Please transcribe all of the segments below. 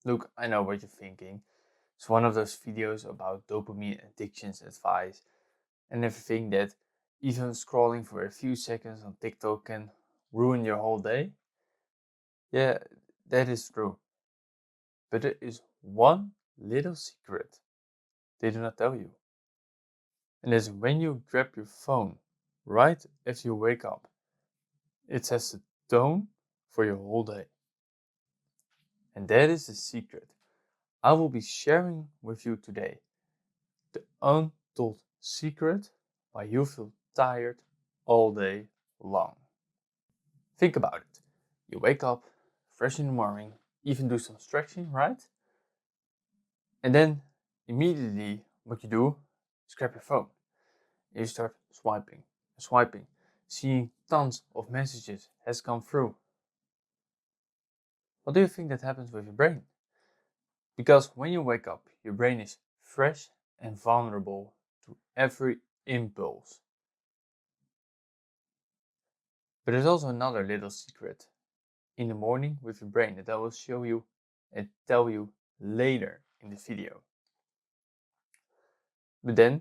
Look, I know what you're thinking. It's one of those videos about dopamine addictions advice and everything that even scrolling for a few seconds on TikTok can ruin your whole day. Yeah, that is true. But there is one little secret they do not tell you. And that's when you grab your phone right after you wake up, it sets the tone for your whole day. And that is the secret I will be sharing with you today. The untold secret why you feel tired all day long. Think about it. You wake up fresh in the morning, even do some stretching, right? And then immediately what you do is grab your phone and you start swiping and swiping, seeing tons of messages has come through. What do you think that happens with your brain? Because when you wake up, your brain is fresh and vulnerable to every impulse. But there's also another little secret in the morning with your brain that I will show you and tell you later in the video. But then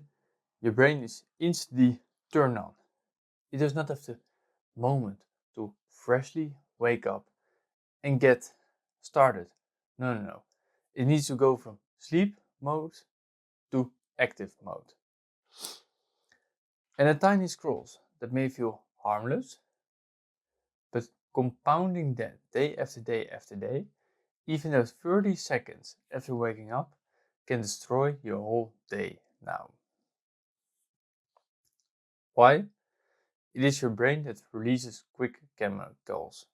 your brain is instantly turned on. It does not have the moment to freshly wake up and get started. No, no, no. It needs to go from sleep mode to active mode. And the tiny scrolls that may feel harmless, but compounding that day after day after day, even those 30 seconds after waking up, can destroy your whole day now. Why? It is your brain that releases quick chemicals.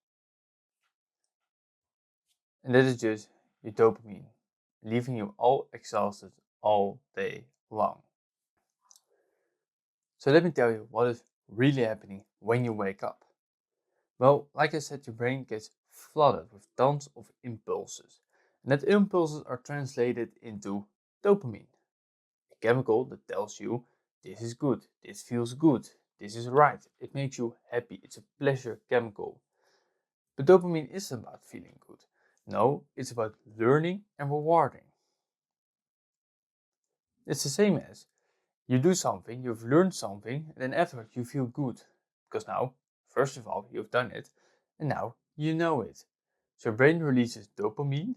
And that is just your dopamine, leaving you all exhausted all day long. So let me tell you what is really happening when you wake up. Well, like I said, your brain gets flooded with tons of impulses. And that impulses are translated into dopamine, a chemical that tells you this is good, this feels good, this is right, it makes you happy, it's a pleasure chemical. But dopamine isn't about feeling good. No, it's about learning and rewarding. It's the same as you do something, you've learned something, and then afterwards you feel good. Because now, first of all, you've done it, and now you know it. So your brain releases dopamine,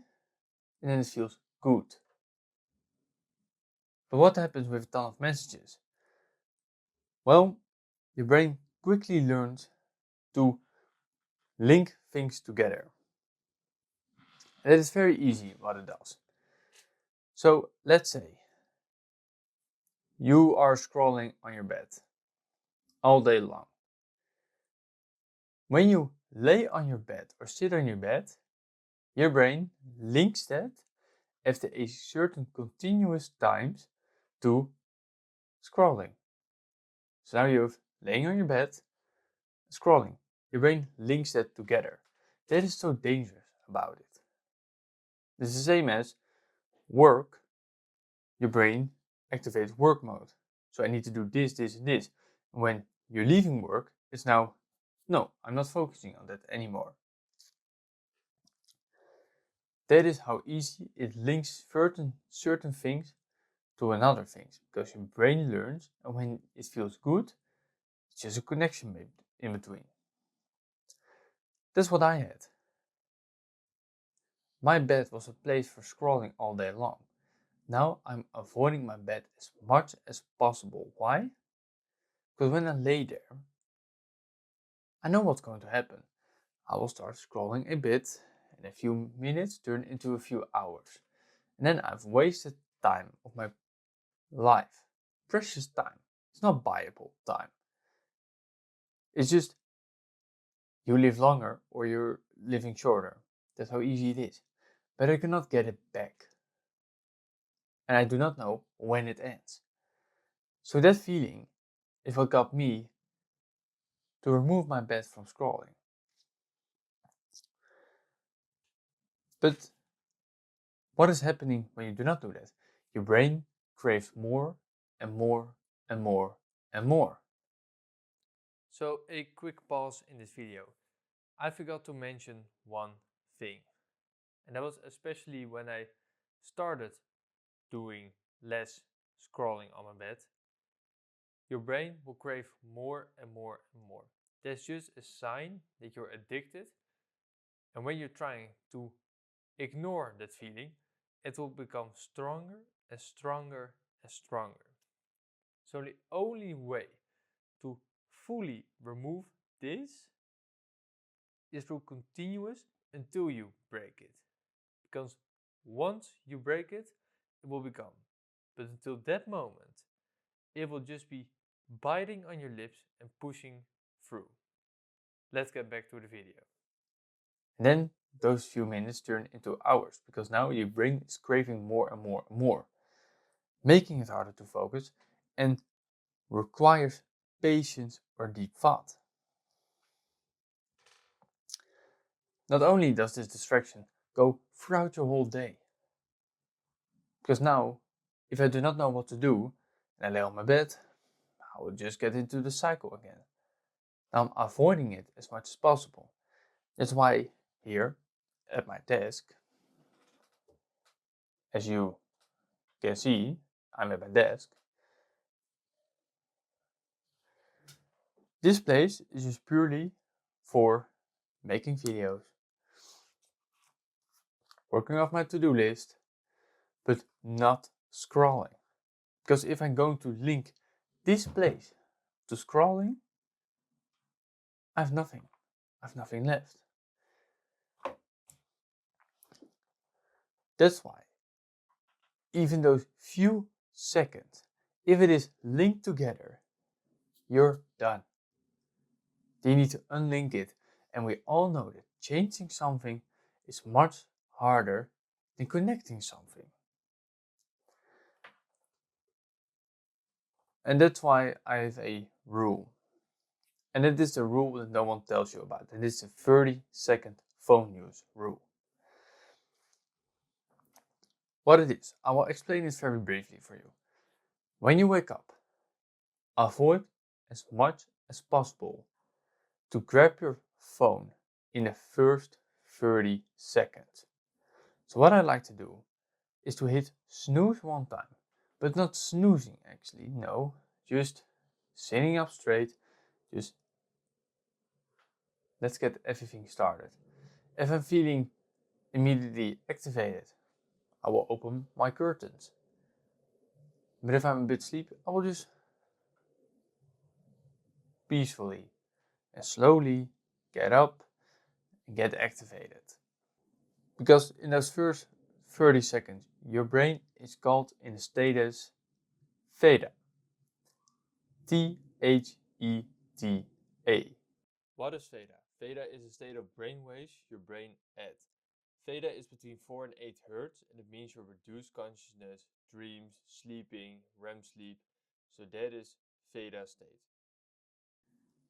and then it feels good. But what happens with a ton of messages? Well, your brain quickly learns to link things together. And it is very easy what it does. So let's say you are scrolling on your bed all day long. When you lay on your bed or sit on your bed, your brain links that after a certain continuous times to scrolling. So now you're laying on your bed, scrolling. Your brain links that together. That is so dangerous about it. It's the same as work. Your brain activates work mode. So I need to do this, this, and this. And when you're leaving work, it's now, no, I'm not focusing on that anymore. That is how easy it links certain things to another things, because your brain learns, and when it feels good, it's just a connection in between. That's what I had. My bed was a place for scrolling all day long. Now I'm avoiding my bed as much as possible. Why? Because when I lay there, I know what's going to happen. I will start scrolling a bit, and a few minutes turn into a few hours. And then I've wasted time of my life. Precious time. It's not buyable time. It's just you live longer or you're living shorter. That's how easy it is. But I cannot get it back. And I do not know when it ends. So that feeling is what got me to remove my bed from scrolling. But what is happening when you do not do that? Your brain craves more and more and more and more. So a quick pause in this video. I forgot to mention one thing. And that was especially when I started doing less scrolling on my bed. Your brain will crave more and more and more. That's just a sign that you're addicted. And when you're trying to ignore that feeling, it will become stronger and stronger and stronger. So the only way to fully remove this is through continuous until you break it. Because once you break it, it will be gone. But until that moment, it will just be biting on your lips and pushing through. Let's get back to the video. And then those few minutes turn into hours because now your brain is craving more and more and more, making it harder to focus and requires patience or deep thought. Not only does this distraction go throughout your whole day, because now, if I do not know what to do and I lay on my bed, I will just get into the cycle again. Now I'm avoiding it as much as possible. That's why here at my desk, as you can see, I'm at my desk. This place is just purely for making videos, working off my to-do list, but not scrolling. Because if I'm going to link this place to scrolling, I have nothing. I have nothing left. That's why, even those few seconds, if it is linked together, you're done. You need to unlink it. And we all know that changing something is much harder than connecting something. And that's why I have a rule. And it is the rule that no one tells you about. And it's a 30-second phone use rule. What it is, I will explain it very briefly for you. When you wake up, avoid as much as possible to grab your phone in the first 30 seconds. So what I like to do is to hit snooze one time, but not snoozing actually, no, just sitting up straight, just let's get everything started. If I'm feeling immediately activated, I will open my curtains. But if I'm a bit sleepy, I will just peacefully and slowly get up and get activated. Because in those first 30 seconds, your brain is called in a status theta. Theta. What is theta? Theta is a state of brain waves your brain at. Theta is between 4 and 8 hertz and it means your reduced consciousness, dreams, sleeping, REM sleep. So that is theta state.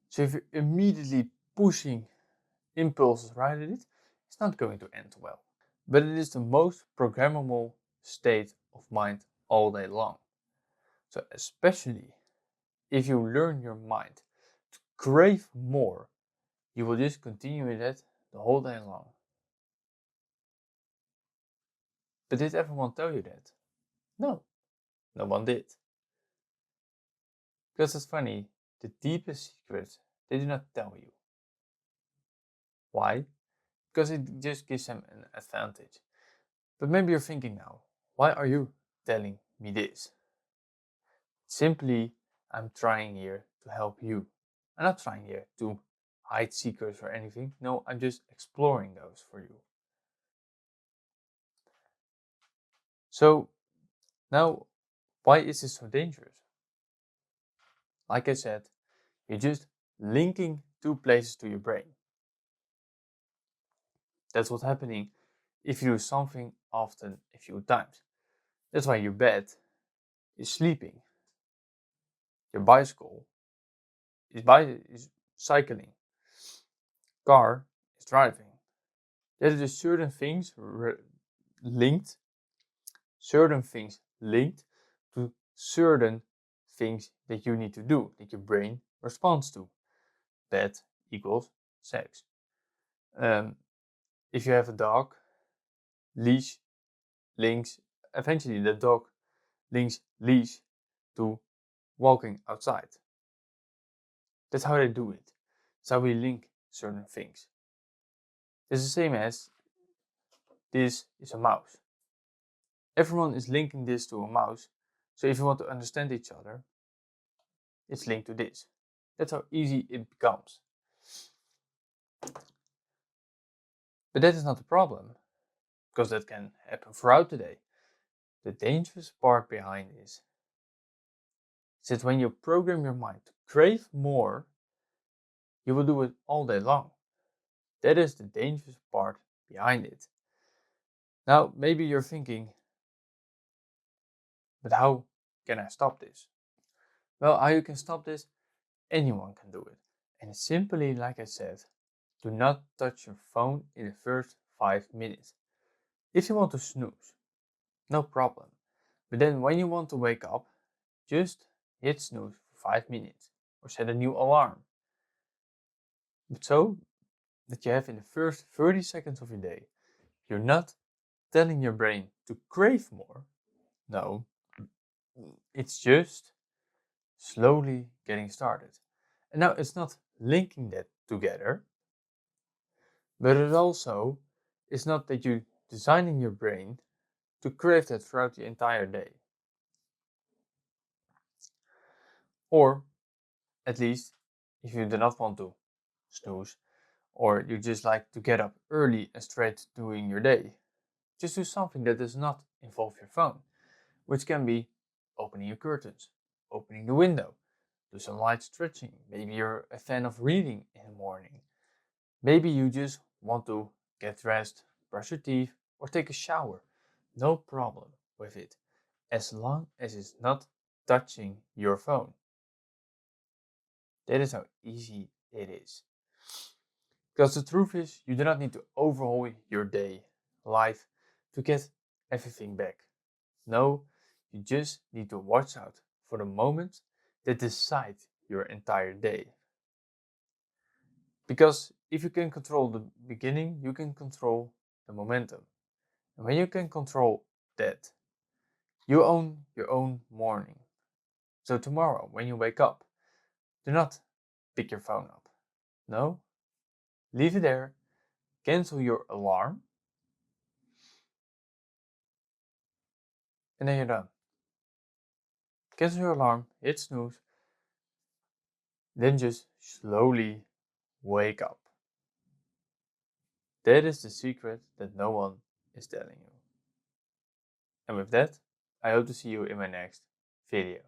So if you're immediately pushing impulses right at it, it's not going to end well. But it is the most programmable state of mind all day long. So especially if you learn your mind to crave more, you will just continue with that the whole day long. But did everyone tell you that? No, no one did. Because it's funny, the deepest secrets they do not tell you. Why? Because it just gives them an advantage. But maybe you're thinking now, why are you telling me this? Simply, I'm trying here to help you. I'm not trying here to hide secrets or anything. No, I'm just exploring those for you. So, now, why is this so dangerous? Like I said, you're just linking two places to your brain. That's what's happening if you do something often a few times. That's why your bed is sleeping. Your bicycle is cycling. Car is driving. There are just certain things linked to certain things that you need to do, that your brain responds to. Bed equals sex. If you have a dog, leash links, eventually the dog links leash to walking outside. That's how they do it. That's how we link certain things. It's the same as this is a mouse. Everyone is linking this to a mouse, so if you want to understand each other, it's linked to this. That's how easy it becomes. But that is not the problem, because that can happen throughout the day. The dangerous part behind this is that when you program your mind to crave more, you will do it all day long. That is the dangerous part behind it. Now, maybe you're thinking, but how can I stop this? Well, how you can stop this? Anyone can do it. And it's simply, like I said, do not touch your phone in the first 5 minutes. If you want to snooze, no problem. But then when you want to wake up, just hit snooze for 5 minutes or set a new alarm. But so that you have in the first 30 seconds of your day, you're not telling your brain to crave more. No, it's just slowly getting started. And now it's not linking that together, but it also is not that you're designing your brain to crave that throughout the entire day. Or at least if you do not want to snooze, or you just like to get up early and straight doing your day, just do something that does not involve your phone, which can be opening your curtains, opening the window, do some light stretching. Maybe you're a fan of reading in the morning. Maybe you just want to get dressed, brush your teeth, or take a shower. No problem with it, as long as it's not touching your phone. That is how easy it is. Because the truth is, you do not need to overhaul your day, life, to get everything back. No, you just need to watch out for the moments that decide your entire day. Because if you can control the beginning, you can control the momentum. And when you can control that, you own your own morning. So tomorrow, when you wake up, do not pick your phone up. No, leave it there, cancel your alarm, and then you're done. Cancel your alarm, hit snooze, then just slowly wake up. That is the secret that no one is telling you. And with that, I hope to see you in my next video.